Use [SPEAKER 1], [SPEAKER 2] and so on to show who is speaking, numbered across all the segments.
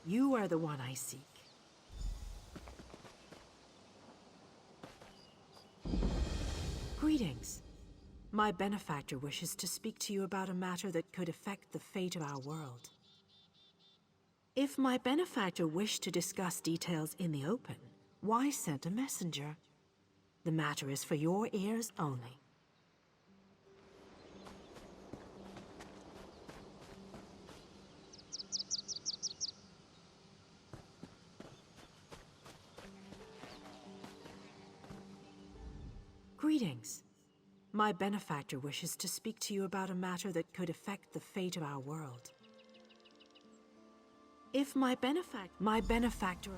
[SPEAKER 1] You are the one I seek. Greetings. My benefactor wishes to speak to you about a matter that could affect the fate of our world. If my benefactor wished to discuss details in the open, why send a messenger? The matter is for your ears only. Greetings. My benefactor wishes to speak to you about a matter that could affect the fate of our world. If my benefactor...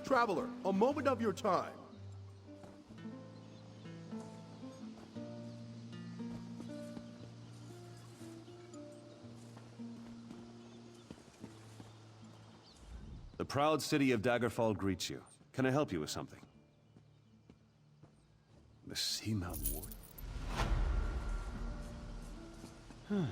[SPEAKER 2] Traveler, a moment of your time.
[SPEAKER 3] The proud city of Daggerfall greets you. Can I help you with something? The Seamount Ward. Huh.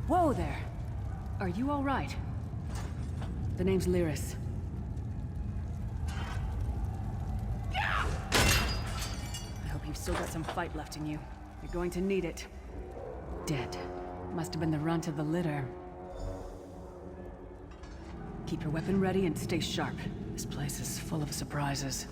[SPEAKER 4] Whoa there! Are you all right? The name's Lyris. I hope you've still got some fight left in you. You're going to need it. Dead. Must have been the runt of the litter. Keep your weapon ready and stay sharp. This place is full of surprises.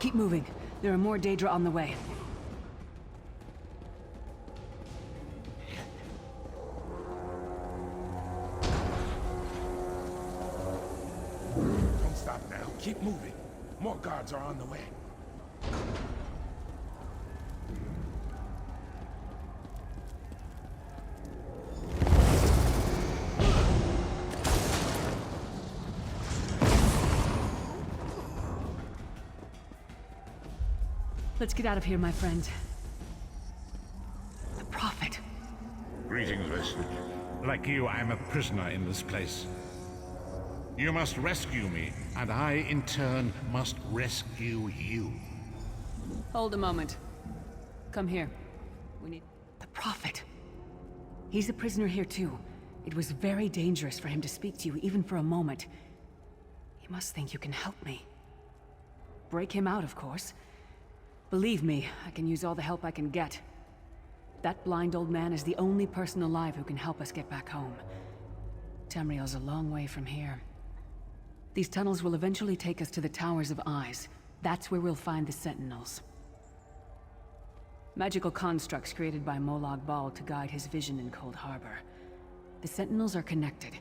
[SPEAKER 4] Keep moving. There are more Daedra on the way.
[SPEAKER 5] Stop now. Keep moving. More guards are on the way.
[SPEAKER 4] Let's get out of here, my friend. The Prophet.
[SPEAKER 6] Greetings, Weston. Like you, I am a prisoner in this place. You must rescue me, and I, in turn, must rescue you.
[SPEAKER 4] Hold a moment. Come here. We need... The Prophet. He's a prisoner here, too. It was very dangerous for him to speak to you, even for a moment. He must think you can help me. Break him out, of course. Believe me, I can use all the help I can get. That blind old man is the only person alive who can help us get back home. Tamriel's a long way from here. These tunnels will eventually take us to the Towers of Eyes. That's where we'll find the Sentinels. Magical constructs created by Molag Bal to guide his vision in Coldharbor. The Sentinels are connected.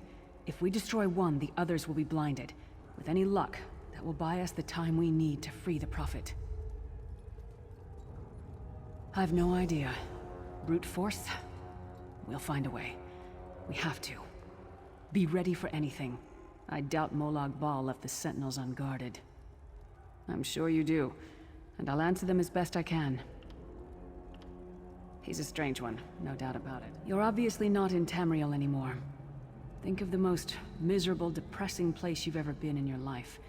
[SPEAKER 4] If we destroy one, the others will be blinded. With any luck, that will buy us the time we need to free the Prophet. I've no idea. Brute force? We'll find a way. We have to. Be ready for anything. I doubt Molag Bal left the Sentinels unguarded. I'm sure you do, and I'll answer them as best I can. He's a strange one, no doubt about it. You're obviously not in Tamriel anymore. Think of the most miserable, depressing place you've ever been in your life.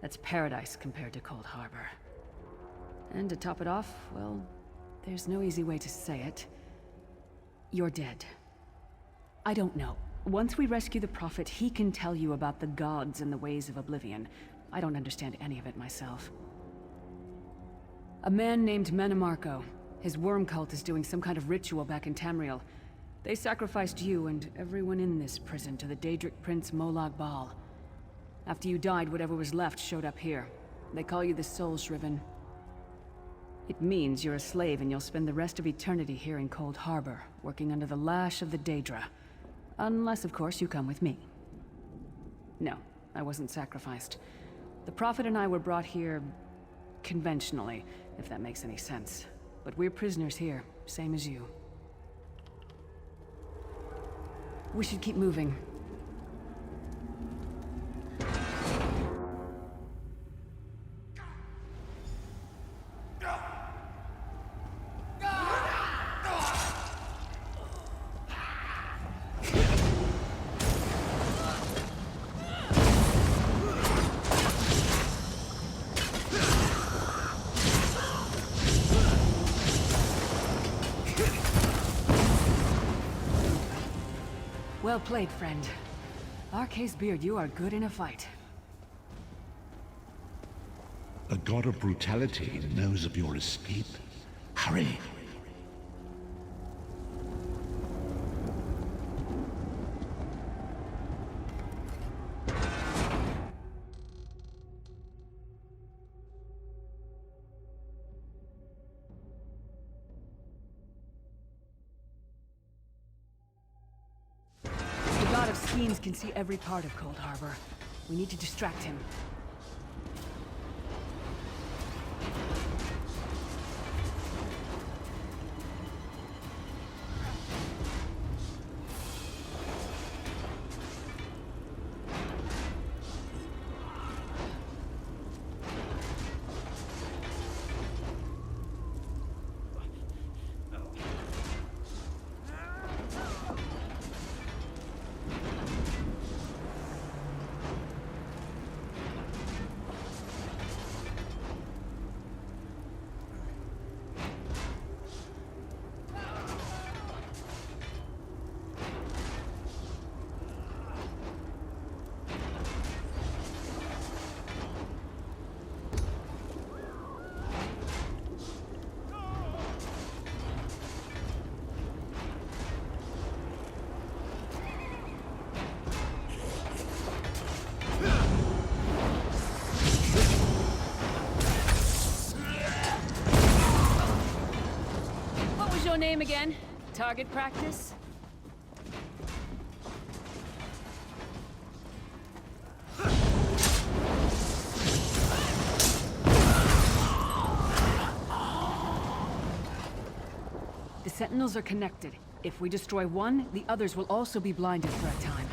[SPEAKER 4] That's paradise compared to Coldharbor. And to top it off, well, there's no easy way to say it. You're dead. I don't know. Once we rescue the Prophet, he can tell you about the gods and the ways of oblivion. I don't understand any of it myself. A man named Menemarco. His worm cult is doing some kind of ritual back in Tamriel. They sacrificed you and everyone in this prison to the Daedric Prince Molag Bal. After you died, whatever was left showed up here. They call you the Soul Shriven. It means you're a slave and you'll spend the rest of eternity here in Coldharbor, working under the lash of the Daedra. Unless, of course, you come with me. No, I wasn't sacrificed. The Prophet and I were brought here... conventionally, if that makes any sense. But we're prisoners here, same as you. We should keep moving. Well played, friend. Arcase Beard, you are good in a fight.
[SPEAKER 6] A god of brutality knows of your escape. Hurry!
[SPEAKER 4] The god of schemes can see every part of Coldharbor. We need to distract him. Your name again? Target practice? sentinels are connected. If we destroy one, the others will also be blinded for a time.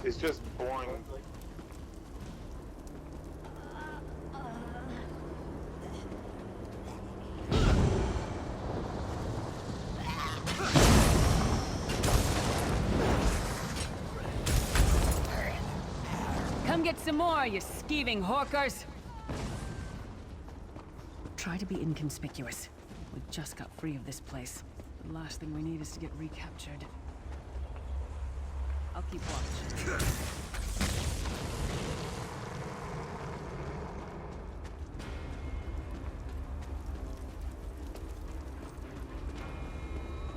[SPEAKER 7] It's just boring.
[SPEAKER 4] Come get some more, you skeeving hawkers! Try to be inconspicuous. We just got free of this place. The last thing we need is to get recaptured. I'll keep watch.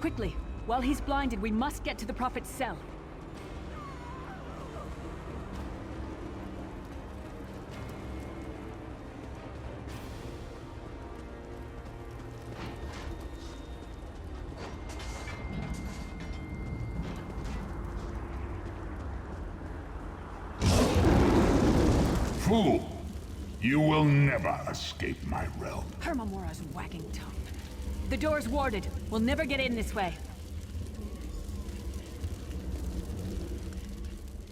[SPEAKER 4] Quickly! While he's blinded, we must get to the Prophet's cell.
[SPEAKER 6] Fool! You will never escape my realm.
[SPEAKER 4] Hermamora's wagging tongue. The door's warded. We'll never get in this way.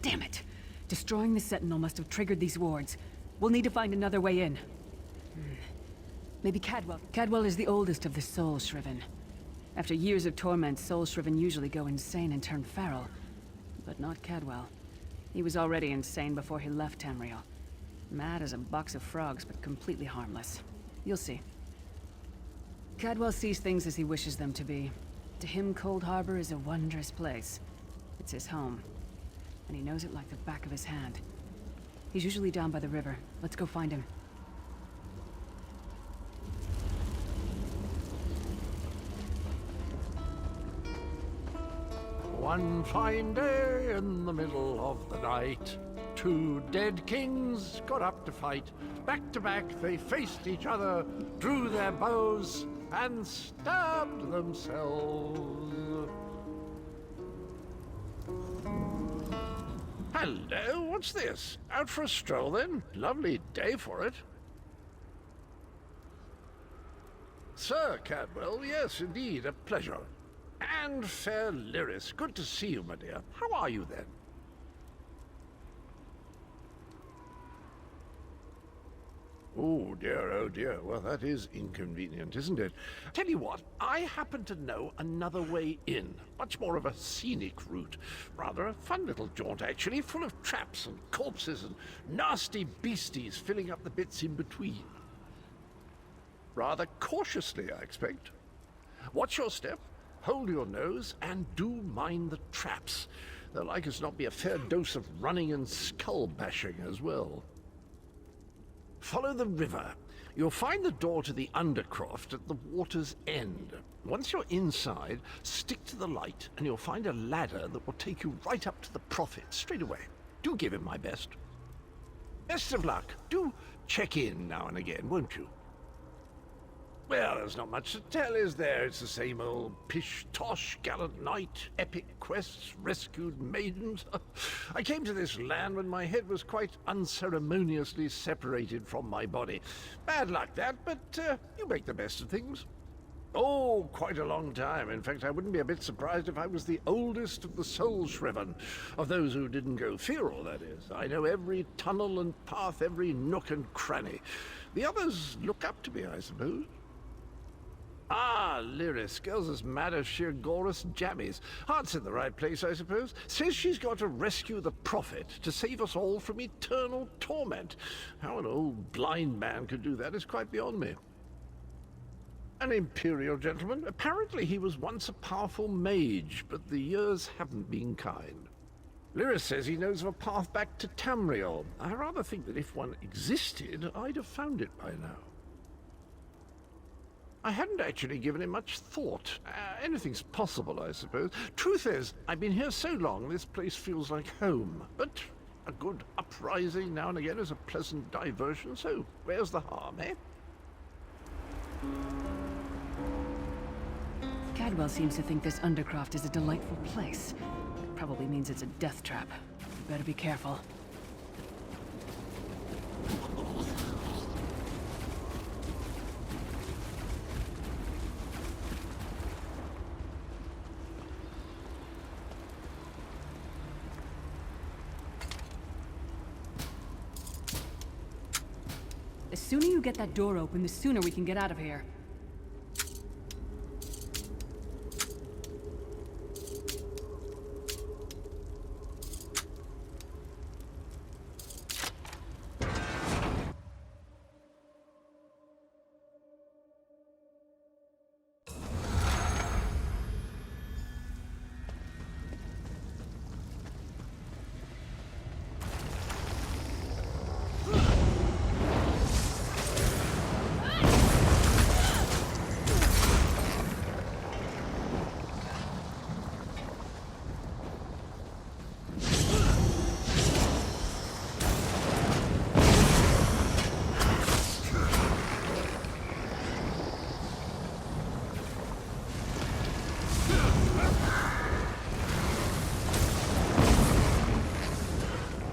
[SPEAKER 4] Damn it! Destroying the Sentinel must have triggered these wards. We'll need to find another way in. Maybe Cadwell. Cadwell is the oldest of the Soul Shriven. After years of torment, Soul Shriven usually go insane and turn feral. But not Cadwell. He was already insane before he left Tamriel. Mad as a box of frogs, but completely harmless. You'll see. Cadwell sees things as he wishes them to be. To him, Coldharbor is a wondrous place. It's his home. And he knows it like the back of his hand. He's usually down by the river. Let's go find him.
[SPEAKER 8] One fine day in the middle of the night, two dead kings got up to fight. Back to back they faced each other, drew their bows, and stabbed themselves. Hello, what's this? Out for a stroll then? Lovely day for it. Sir Cadwell, yes indeed, a pleasure. And fair Lyris, good to see you, my dear. How are you then? Oh dear, well that is inconvenient, isn't it? Tell you what, I happen to know another way in. Much more of a scenic route. Rather a fun little jaunt actually, full of traps and corpses and nasty beasties filling up the bits in between. Rather cautiously, I expect. Watch your step, hold your nose, and do mind the traps. There'll like as not be a fair dose of running and skull bashing as well. Follow the river. You'll find the door to the Undercroft at the water's end. Once you're inside, stick to the light, and you'll find a ladder that will take you right up to the Prophet straight away. Do give him my best. Best of luck. Do check in now and again, won't you? Well, there's not much to tell, is there? It's the same old pish-tosh, gallant knight, epic quests, rescued maidens. I came to this land when my head was quite unceremoniously separated from my body. Bad luck, that, but you make the best of things. Oh, quite a long time. In fact, I wouldn't be a bit surprised if I was the oldest of the Soul Shriven, of those who didn't go feral, that is. I know every tunnel and path, every nook and cranny. The others look up to me, I suppose. Ah, Lyris, girl's as mad as sheer Gorus jammies. Heart's in the right place, I suppose. Says she's got to rescue the Prophet to save us all from eternal torment. How an old blind man could do that is quite beyond me. An imperial gentleman. Apparently he was once a powerful mage, but the years haven't been kind. Lyris says he knows of a path back to Tamriel. I rather think that if one existed, I'd have found it by now. I hadn't actually given it much thought. Anything's possible, I suppose. Truth is, I've been here so long, this place feels like home. But a good uprising now and again is a pleasant diversion, so where's the harm, eh?
[SPEAKER 4] Shadwell seems to think this Undercroft is a delightful place. It probably means it's a death trap. You better be careful. The sooner you get that door open, the sooner we can get out of here.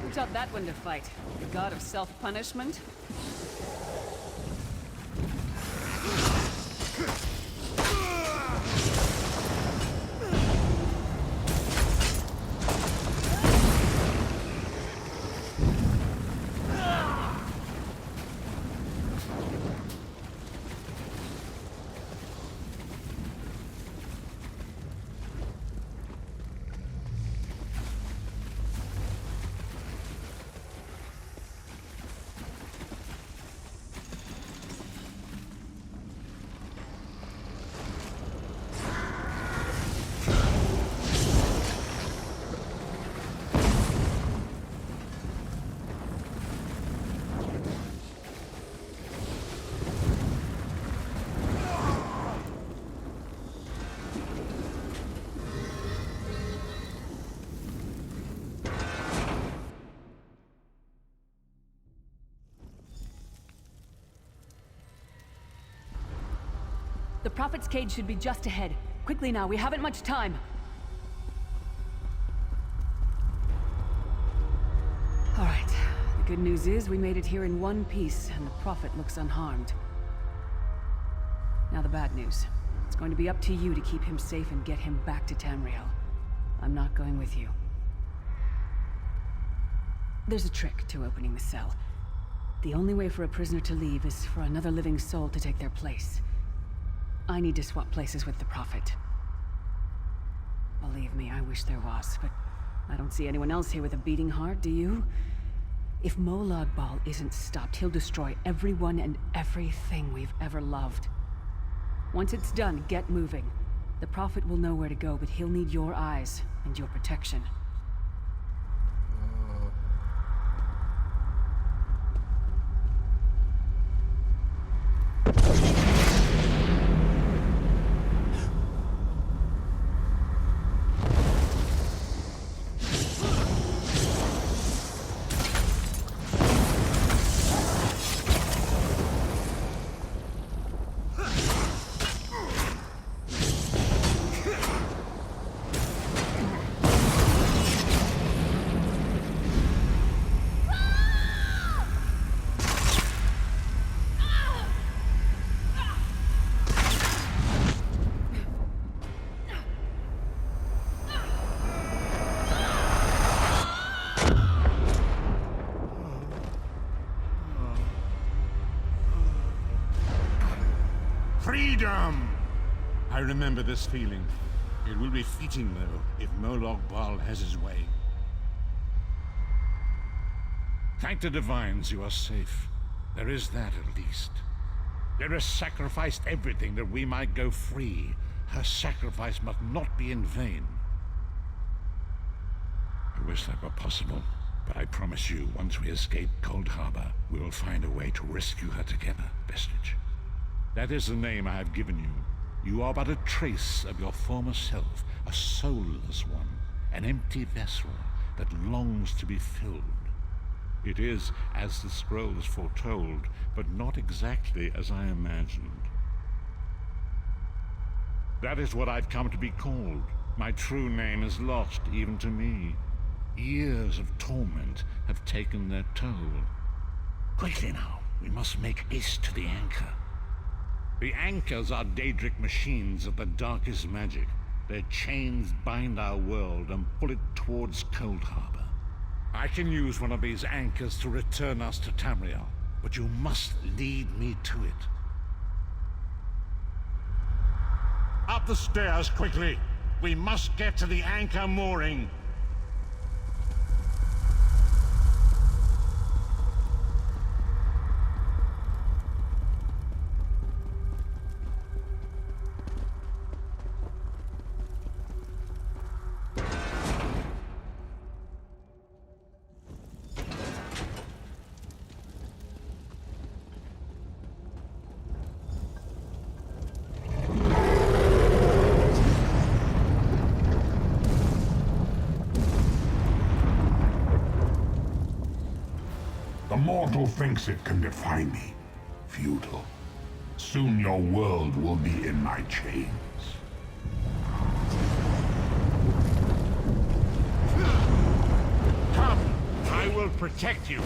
[SPEAKER 4] Who taught that one to fight? The god of self-punishment? The Prophet's cage should be just ahead. Quickly now, we haven't much time. All right. The good news is we made it here in one piece, and the Prophet looks unharmed. Now the bad news. It's going to be up to you to keep him safe and get him back to Tamriel. I'm not going with you. There's a trick to opening the cell. The only way for a prisoner to leave is for another living soul to take their place. I need to swap places with the Prophet. Believe me, I wish there was, but I don't see anyone else here with a beating heart, do you? If Molag Bal isn't stopped, he'll destroy everyone and everything we've ever loved. Once it's done, get moving. The Prophet will know where to go, but he'll need your eyes and your protection.
[SPEAKER 6] Freedom! I remember this feeling. It will be fleeting, though, if Molag Bal has his way. Thank the Divines you are safe. There is that, at least. There has sacrificed everything that we might go free. Her sacrifice must not be in vain. I wish that were possible, but I promise you, once we escape Coldharbor, we will find a way to rescue her together, Vestige. That is the name I have given you. You are but a trace of your former self, a soulless one, an empty vessel that longs to be filled. It is as the scrolls foretold, but not exactly as I imagined. That is what I've come to be called. My true name is lost even to me. Years of torment have taken their toll. Quickly now, we must make haste to the anchor. The anchors are Daedric machines of the darkest magic. Their chains bind our world and pull it towards Coldharbor. I can use one of these anchors to return us to Tamriel, but you must lead me to it. Up the stairs, quickly! We must get to the anchor mooring!
[SPEAKER 9] The mortal thinks it can defy me. Futile. Soon your world will be in my chains.
[SPEAKER 6] Come! I will protect you!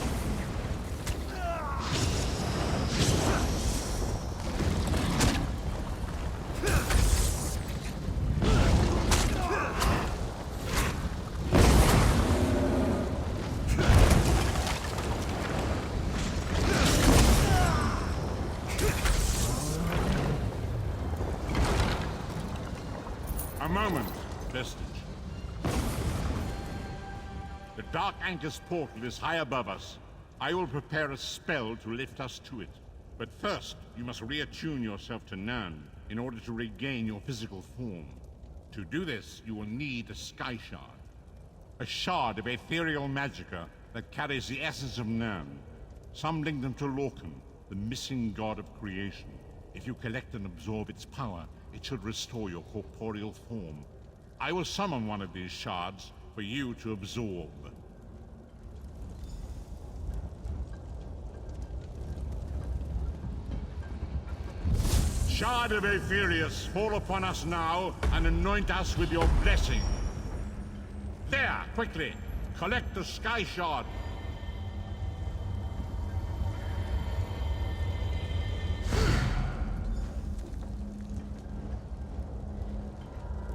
[SPEAKER 6] A moment, Vestige. The Dark Anchor's portal is high above us. I will prepare a spell to lift us to it. But first, you must reattune yourself to Nern in order to regain your physical form. To do this, you will need a Sky Shard. A shard of ethereal magicka that carries the essence of Nern. Some link them to Lorcan, the missing god of creation. If you collect and absorb its power, it should restore your corporeal form. I will summon one of these shards for you to absorb. Shard of Aetherius, fall upon us now and anoint us with your blessing. There, quickly! Collect the Sky Shard.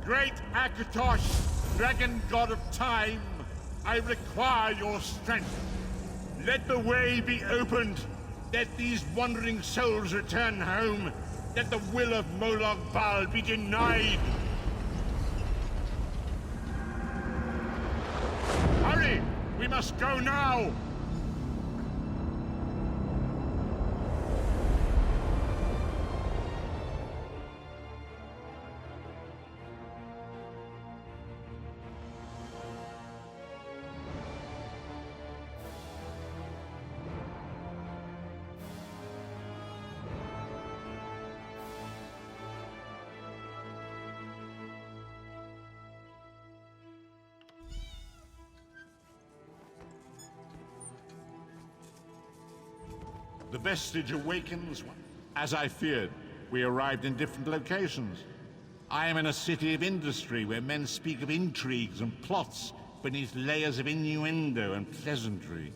[SPEAKER 6] Great Akatosh, dragon god of time, I require your strength. Let the way be opened. Let these wandering souls return home. Let the will of Molag Bal be denied. Hurry! We must go now! The Vestige awakens. As I feared, we arrived in different locations. I am in a city of industry where men speak of intrigues and plots beneath layers of innuendo and pleasantry.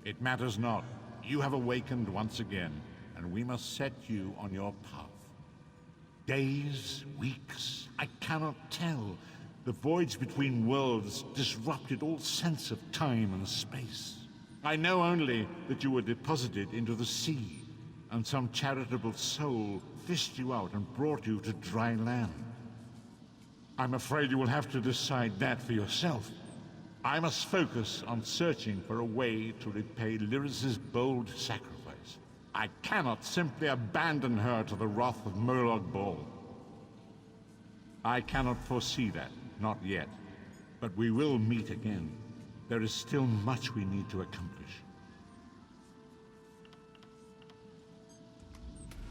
[SPEAKER 6] It matters not. You have awakened once again, and we must set you on your path. Days, weeks, I cannot tell. The voids between worlds disrupted all sense of time and space. I know only that you were deposited into the sea, and some charitable soul fished you out and brought you to dry land. I'm afraid you will have to decide that for yourself. I must focus on searching for a way to repay Lyris's bold sacrifice. I cannot simply abandon her to the wrath of Molag Bal. I cannot foresee that, not yet. But we will meet again. There is still much we need to accomplish.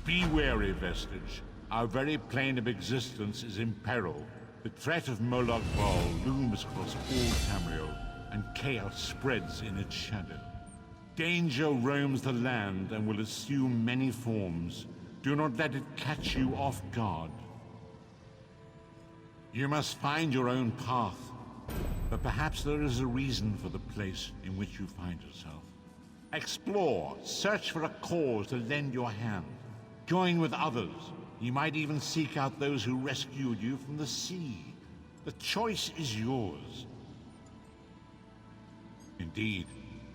[SPEAKER 6] Be wary, Vestige. Our very plane of existence is in peril. The threat of Molag Bal looms across all Tamriel, and chaos spreads in its shadow. Danger roams the land and will assume many forms. Do not let it catch you off guard. You must find your own path. But perhaps there is a reason for the place in which you find yourself. Explore, search for a cause to lend your hand. Join with others. You might even seek out those who rescued you from the sea. The choice is yours. Indeed,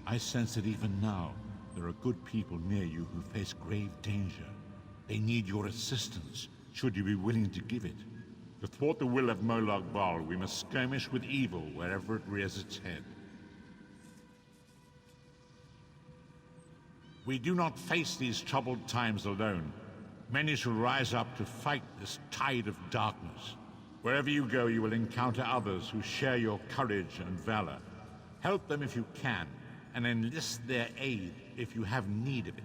[SPEAKER 6] I sense that even now, there are good people near you who face grave danger. They need your assistance, should you be willing to give it. To thwart the will of Molag Bal, we must skirmish with evil wherever it rears its head. We do not face these troubled times alone. Many shall rise up to fight this tide of darkness. Wherever you go, you will encounter others who share your courage and valor. Help them if you can, and enlist their aid if you have need of it.